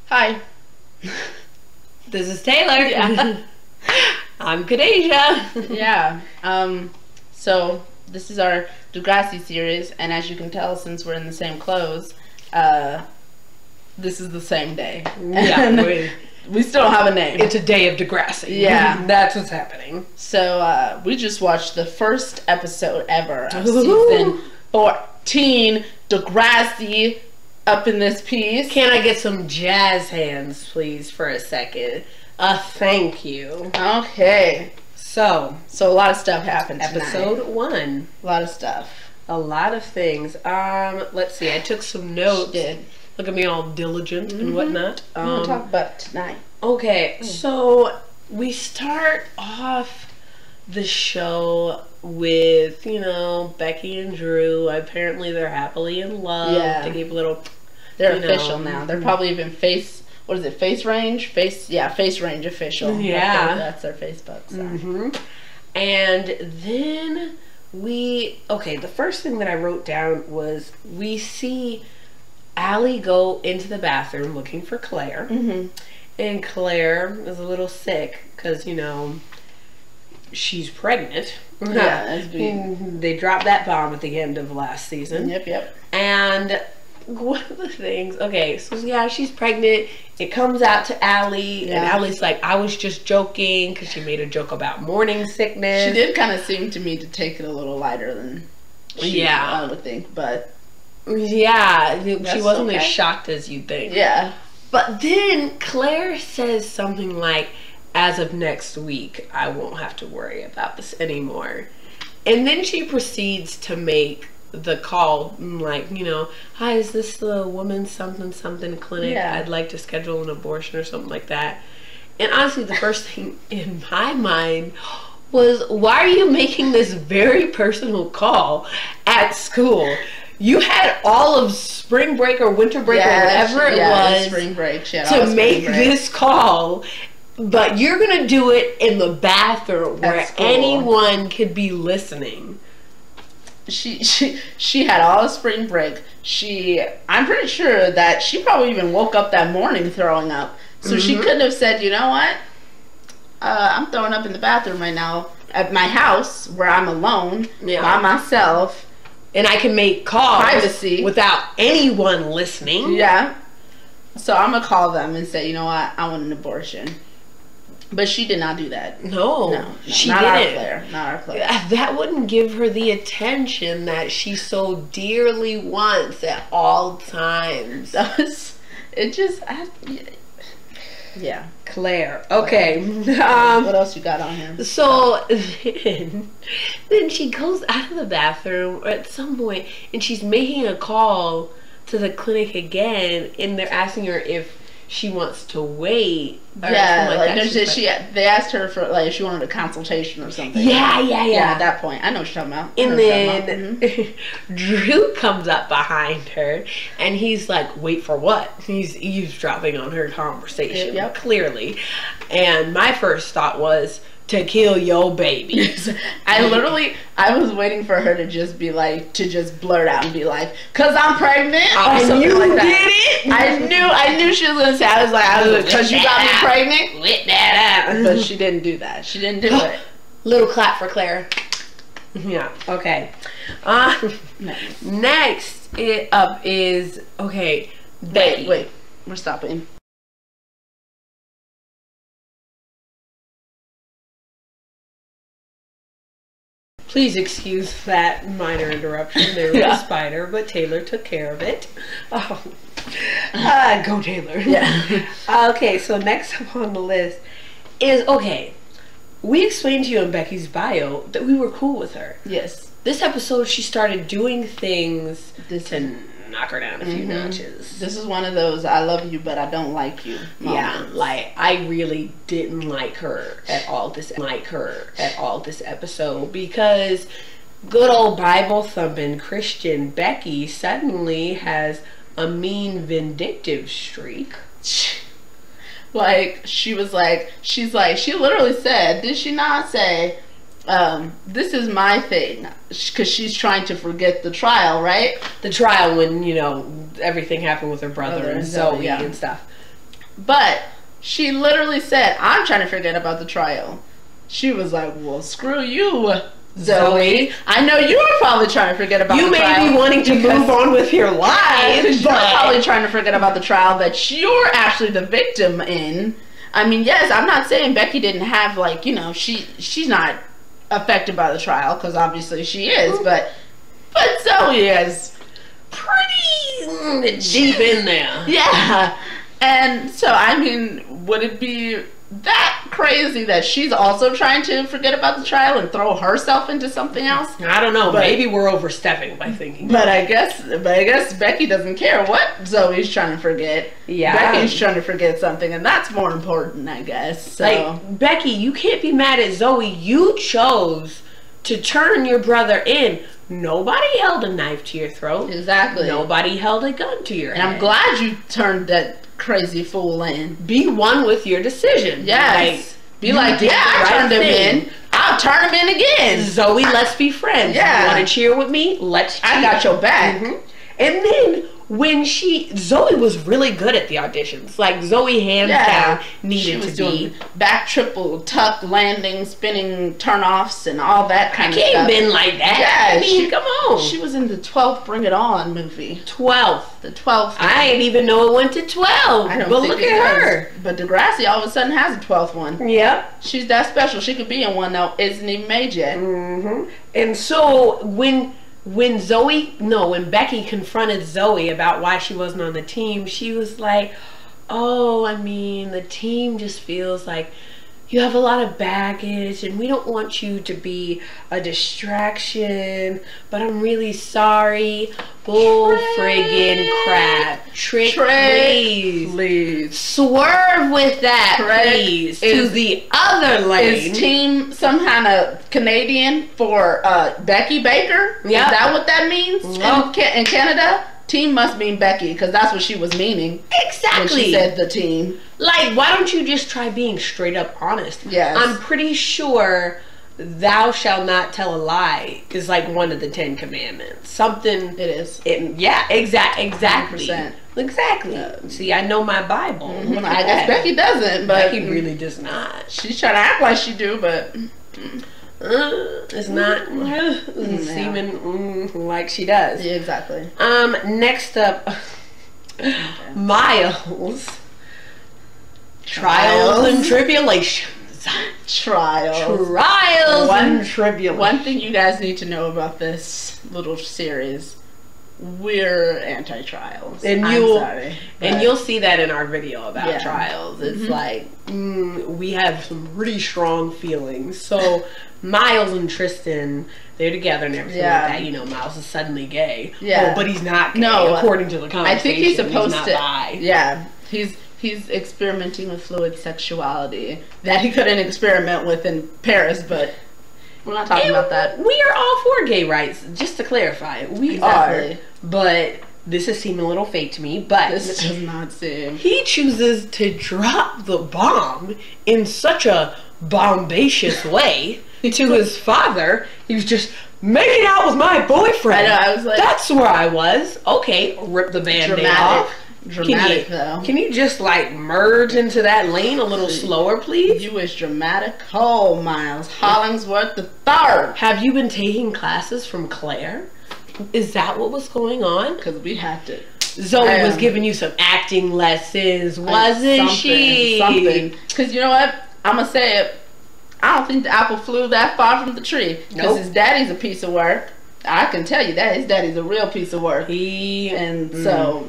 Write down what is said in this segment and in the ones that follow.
Hi. This is Taylor. Yeah. I'm Kadeja. Yeah. So this is our Degrassi series, and as you can tell, since we're in the same clothes, this is the same day. Yeah, we still don't have a name. it's a day of Degrassi. Yeah. That's what's happening. So we just watched the first episode ever of Ooh. season 14, Degrassi, up in this piece. Can I get some jazz hands, please, for a second? Thank you. Okay. So, So a lot of stuff happened episode tonight. 1. A lot of stuff. A lot of things. Let's see. I took some notes. She did. Look at me all diligent and whatnot. We're going to talk about it tonight. Okay, so we start off the show with, Becky and Drew. Apparently they're happily in love. Yeah. They gave a little... They're official now. They're probably even face range? Face range official. Yeah. That's their Facebook. So. Mm-hmm. And then the first thing that I wrote down was we see Allie go into the bathroom looking for Claire. Mm-hmm. And Claire is a little sick because, she's pregnant. Yeah. They dropped that bomb at the end of last season. Yep. And one of the things, so yeah, she's pregnant. It comes out to Allie, and Allie's like, I was just joking, because she made a joke about morning sickness. She did kind of seem to me to take it a little lighter than I would think, but... Yeah, she wasn't okay. as shocked as you'd think. Yeah. But then Claire says something like, as of next week, I won't have to worry about this anymore. And then she proceeds to make the call, like, hi, is this the woman something clinic? Yeah. I'd like to schedule an abortion or something like that. And honestly, the first thing in my mind was, why are you making this very personal call at school? You had all of spring break or winter break or whatever it was spring break. to make this call, but you're gonna do it in the bathroom where anyone could be listening. She had all of spring break. I'm pretty sure that she probably even woke up that morning throwing up. So she couldn't have said, you know what? I'm throwing up in the bathroom right now at my house where I'm alone by myself. And I can make calls privacy without anyone listening. Yeah. So I'm going to call them and say, you know what? I want an abortion. But she did not do that. No, she not didn't. Our Claire. Not our Claire. That wouldn't give her the attention that she so dearly wants at all times. Yeah. Claire. Okay. What else you got on here? So then she goes out of the bathroom at some point and she's making a call to the clinic again, and they're asking her if she wants to wait. They asked her for if she wanted a consultation or something. Yeah. At that point, I know what you're talking about. And then Drew comes up behind her, and he's like, "Wait for what?" He's eavesdropping on her conversation, clearly. And my first thought was, to kill your babies. I was waiting for her to just be like, to just blurt out and be like, "'Cause I'm pregnant," or something you like that. Did it? I knew she was gonna say. I was like, "'Cause you got me pregnant." Whip that up. But she didn't do that. She didn't do it. Little clap for Claire. Yeah. Okay. Next up is Betty. Wait. We're stopping. Please excuse that minor interruption. There was a spider, but Taylor took care of it. Go Taylor. Yeah. Okay, so next up on the list is, we explained to you in Becky's bio that we were cool with her. Yes. This episode, she started doing things to knock her down a few notches. This is one of those I love you but I don't like you moments. Yeah, like I really didn't like her at all this episode, because good old Bible thumping Christian Becky suddenly has a mean vindictive streak. She literally said, did she not say, this is my thing, because she's trying to forget the trial, right? The trial when, everything happened with her brother and Zoe and stuff. But she literally said, I'm trying to forget about the trial. She was like, well, screw you, Zoe. I know you were probably trying to forget about the trial. You may be wanting to move on with your life. You're probably trying to forget about the trial that you're actually the victim in. I mean, yes, I'm not saying Becky didn't have, like, you know, she's not affected by the trial, because obviously she is, but Zoe is pretty deep in there. Yeah. And so, I mean, would it be that crazy that she's also trying to forget about the trial and throw herself into something else? I don't know. Maybe we're overstepping by thinking. But I guess Becky doesn't care what Zoe's trying to forget. Yeah. Becky's trying to forget something, and that's more important, I guess. So. Like, Becky, you can't be mad at Zoe. You chose to turn your brother in. Nobody held a knife to your throat. Exactly. Nobody held a gun to your head. And I'm glad you turned that crazy fool in. Be one with your decision. Yes. Be like, yeah, I turned him in. I'll turn him in again. Zoe, let's be friends. Yeah. You want to cheer with me? Let's cheer. I got your back. And then when Zoe was really good at the auditions. Like, Zoe hands down needed to be back triple tuck landing, spinning turnoffs, and all that kind of stuff. She ain't been like that. Yeah, I mean, come on. She was in the 12th Bring It On movie. 12th. The 12th. I didn't even know it went to 12. I don't but think look at her. But Degrassi all of a sudden has a 12th one. Yep. She's that special. She could be in one that isn't even made yet. And so when Becky confronted Zoe about why she wasn't on the team, she was like, oh, I mean, the team just feels like you have a lot of baggage and we don't want you to be a distraction, but I'm really sorry. Bull friggin' crap. Trick, please. Swerve with that, please. To the other lane. Is team some kind of Canadian for Becky Baker? Is that what that means in Canada? Team must mean Becky, because that's what she was meaning. Exactly. When she said the team. Like, why don't you just try being straight up honest? Yes. I'm pretty sure thou shalt not tell a lie is like one of the 10 commandments. Something. It is. Exactly. 100%. Exactly. See, I know my Bible. I guess Becky doesn't, but Becky really does not. She's trying to act like she do, but it's not seeming like she does. Yeah, exactly. Next up, Miles. Trials and tribulations. Trials and tribulations. One thing you guys need to know about this little series: we're anti-trials. And I'm sorry, and you'll see that in our video about trials. It's like we have some pretty strong feelings. So Miles and Tristan, they're together and everything like that. You know, Miles is suddenly gay. Yeah. Oh, but he's not gay, no, according to the conversation. I think he's supposed to. Bi. Yeah, he's experimenting with fluid sexuality that he couldn't experiment with in Paris, but we're not talking about that. We are all for gay rights, just to clarify. We are. But this is seeming a little fake to me, but this does not seem. He chooses to drop the bomb in such a bombacious way to his father. He was just making out with my boyfriend. I know, I was like, that's where I was. Okay, rip the band-aid off. Dramatic though. Can you just like merge into that lane a little slower, please? You is dramatic. Oh, Miles Hollingsworth III. Have you been taking classes from Claire? Is that what was going on? Because we had to. Zoe was giving you some acting lessons, wasn't she? Something. Because you know what? I'm going to say it. I don't think the apple flew that far from the tree. Because his daddy's a piece of work. I can tell you that. His daddy's a real piece of work. So,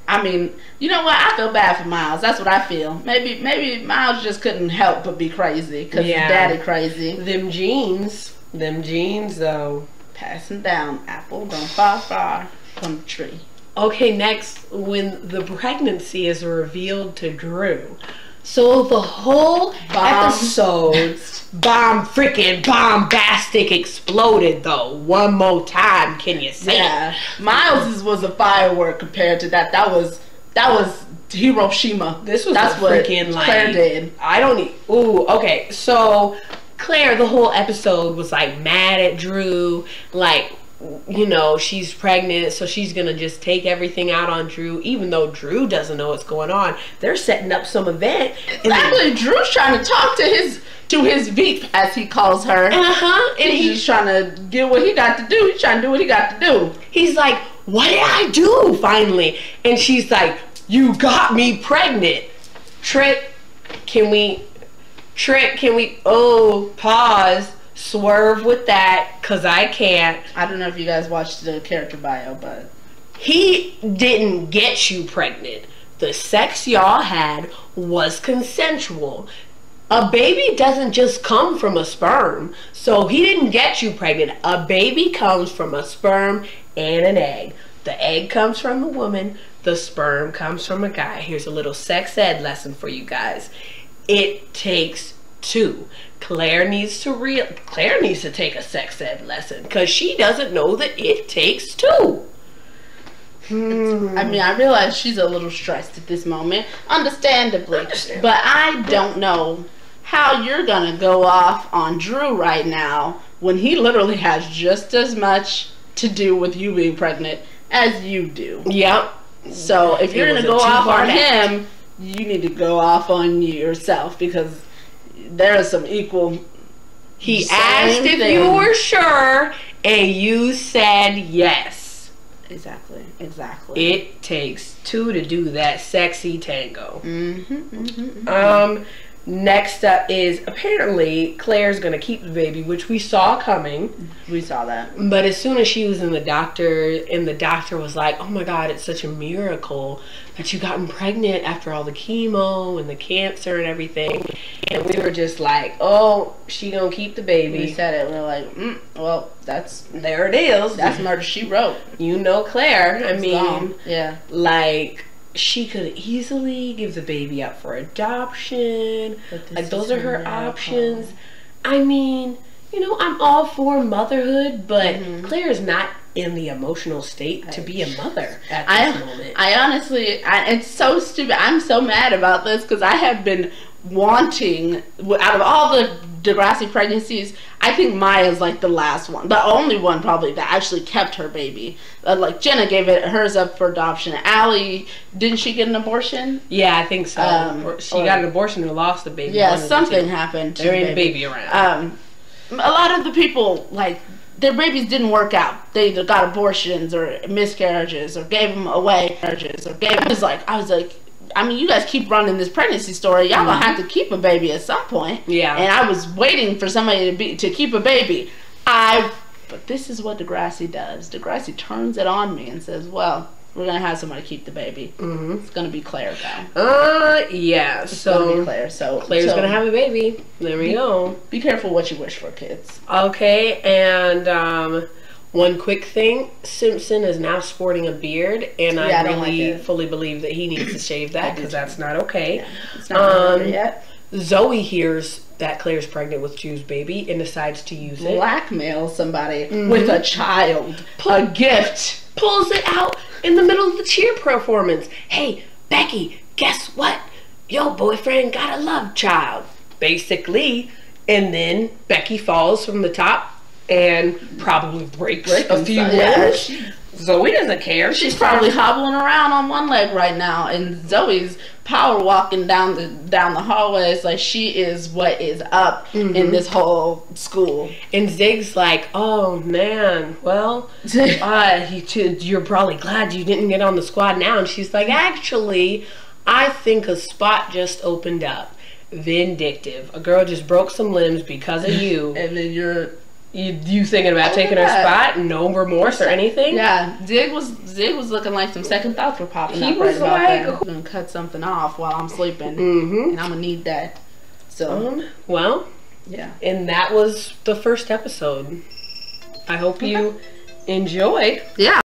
I mean, you know what? I feel bad for Miles. That's what I feel. Maybe Miles just couldn't help but be crazy. Because his daddy crazy. Them genes, though. Passing down. Apple don't fall far from the tree. Okay, next, when the pregnancy is revealed to Drew. So the whole episode, freaking bombastic exploded though. One more time, can you say? Yeah, Miles's was a firework compared to that. That was Hiroshima. This was that's what freaking Claire did. Okay, so Claire, the whole episode was like mad at Drew, like you know, she's pregnant, so she's gonna just take everything out on Drew, even though Drew doesn't know what's going on. They're setting up some event. Exactly. Drew's trying to talk to his Veep, as he calls her. And he's just trying to get what he got to do. He's trying to do what he got to do. He's like, what did I do finally? And she's like, you got me pregnant. Trick, can we, oh, pause. Swerve with that, because I can't. I don't know if you guys watched the character bio, but he didn't get you pregnant. The sex y'all had was consensual. A baby doesn't just come from a sperm. So he didn't get you pregnant. A baby comes from a sperm and an egg. The egg comes from the woman. The sperm comes from a guy. Here's a little sex ed lesson for you guys. It takes two. Claire needs to take a sex ed lesson, because she doesn't know that it takes two. I mean, I realize she's a little stressed at this moment, understandably. But I don't know how you're gonna go off on Drew right now when he literally has just as much to do with you being pregnant as you do. Yep. So if you're gonna go off on him, you need to go off on yourself, because there is some equal. He asked if you were sure, and you said yes. Exactly. It takes two to do that sexy tango. Next up is, apparently Claire's gonna keep the baby, which we saw coming. We saw that. But as soon as she was in the doctor, and the doctor was like, oh my God, it's such a miracle that you gotten pregnant after all the chemo and the cancer and everything. And we were just like, oh, she gonna keep the baby. We said it. We were like, well, there it is. That's murder she wrote. You know Claire. I mean, yeah. Like, she could easily give the baby up for adoption. Like, those are her options. I mean, you know, I'm all for motherhood, but Claire is not in the emotional state to be a mother at this moment. I honestly, it's so stupid. I'm so mad about this, because I have been wanting, out of all the Degrassi pregnancies, I think Maya's like the last one, the only one probably that actually kept her baby. Like Jenna gave hers up for adoption. Allie, didn't she get an abortion? Yeah, I think so. She got an abortion and lost the baby. Yeah, something happened to there ain't a baby around. A lot of the people, like, their babies didn't work out. They either got abortions or miscarriages or gave them away. I was like, I mean, you guys keep running this pregnancy story. Y'all gonna have to keep a baby at some point. Yeah. And I was waiting for somebody to keep a baby. But this is what Degrassi does. Degrassi turns it on me and says, well, we're gonna have somebody keep the baby. It's gonna be Claire though. Yeah. It's gonna be Claire. So Claire's gonna have a baby. There we go. Be careful what you wish for, kids. Okay, and one quick thing, Simpson is now sporting a beard, and I really fully believe that he needs to shave that, because that's not okay. Yeah, it's not yet. Zoe hears that Claire's pregnant with Drew's baby and decides to use it. Blackmail somebody with a child. A gift. Pulls it out in the middle of the cheer performance. Hey, Becky, guess what? Your boyfriend got a love child. Basically. And then Becky falls from the top and probably breaks a few limbs. Zoe doesn't care. She's probably hobbling around on one leg right now, and Zoe's power walking down the hallways like she is what is up in this whole school. And Zig's like, oh man, well, you're probably glad you didn't get on the squad now. And she's like, actually, I think a spot just opened up. Vindictive. A girl just broke some limbs because of you. And then you thinking about taking her spot? No remorse or anything? Yeah, Zig was looking like some second thoughts were popping up right about that. I'm gonna cut something off while I'm sleeping, and I'm gonna need that. So, well, yeah. And that was the first episode. I hope you enjoyed. Yeah.